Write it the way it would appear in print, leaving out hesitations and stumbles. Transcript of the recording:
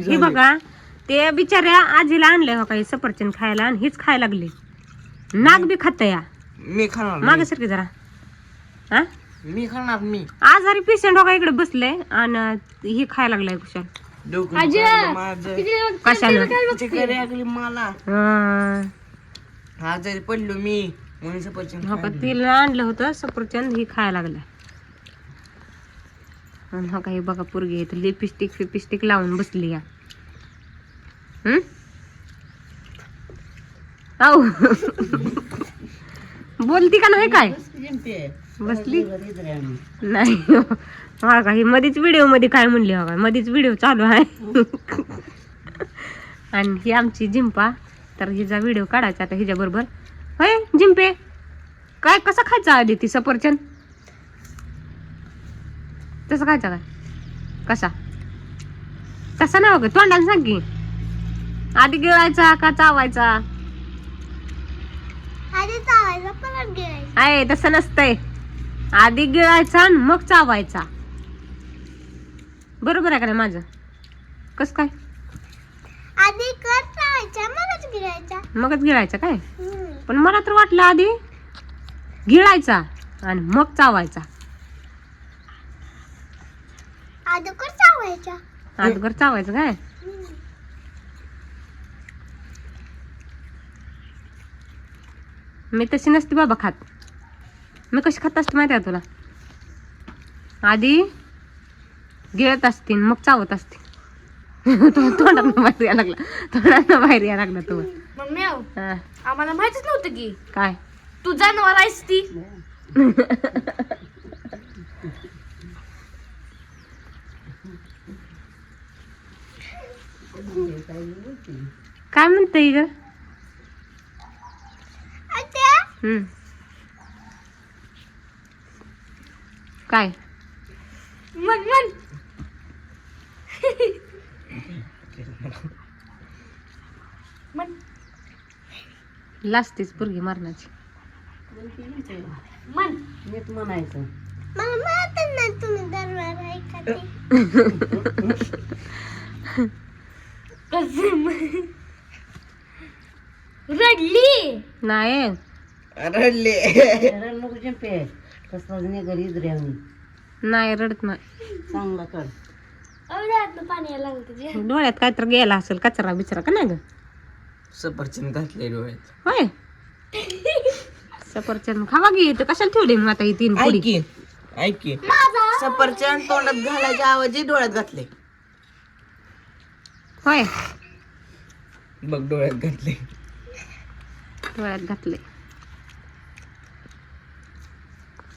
ही बघा ते बिचाऱ्या आजीला आणलंय हो काही सफरचंद खायला आणि हीच खायला लागली. नाग बी खात या. मी खाणार मागे सारखी जरा. हा मी खाणार मी आजारी पेशंट हो का इकडे बसले आणि ही खायला लागलाय कुशाल. कशाला मला आजारी पडलो मी म्हणून सफरचंद हो का तिला आणलं होतं सफरचंद ही खायला लागलाय. आणि हो का हे बघा पोरगी इथं लिपस्टिक लावून बसली या. आऊ बोलती का नाही काय बसली नाही हा का ही मध्येच व्हिडिओ मध्ये काय म्हणली हो का मध्येच व्हिडिओ चालू आहे. आणि ही आमची जिंपा तर हिचा व्हिडिओ काढायचा आता हिच्या बरोबर. होय जिंपे काय कसं खायचं आधी ती सफरचंद तसं खायचं काय कसा तसा नाही बघ तोंडाने सांग की आधी गिळायचा का चावायचा. आहे तसं नसतंय आधी गिळायचा आणि मग चावायचा. बरोबर आहे का नाही माझं कस काय आधी मगच गिळायचा काय पण मला तर वाटलं आधी गिळायचा आणि मग चावायचा. अगोदर चावायचं काय मी तशी नसते बाबा खात. मी कशी खात असते माहिती आहे तुला आधी गिळत असते मग चावत असते. तोंडात बाहेर यायला लागला बाहेर यायला लागला तो. मम्मी आम्हाला माहितीच नव्हतं की काय तू जनावर आहेस ती. काय म्हणते ग काय मन लाजतेच पोरगी मारण्याची. मन नीट म्हणायचं मला माहित नाही तुम्ही दरबार ऐकते. रडली नाही रडले नाही रडत नाही चांगला कर पाणी यायला लागलं डोळ्यात काय तर गेला असेल कचरा बिचरा का नाही ग. सफरचंद घातले डोळ्यात. होय सफरचंद खावा की ते कशाला ठेवले मग आता ही 3 पुडी. ऐक की सफरचंद तोंडात घालायच्या आवाजी डोळ्यात घातले. होय बघ डोळ्यात घातले डोळ्यात घातले.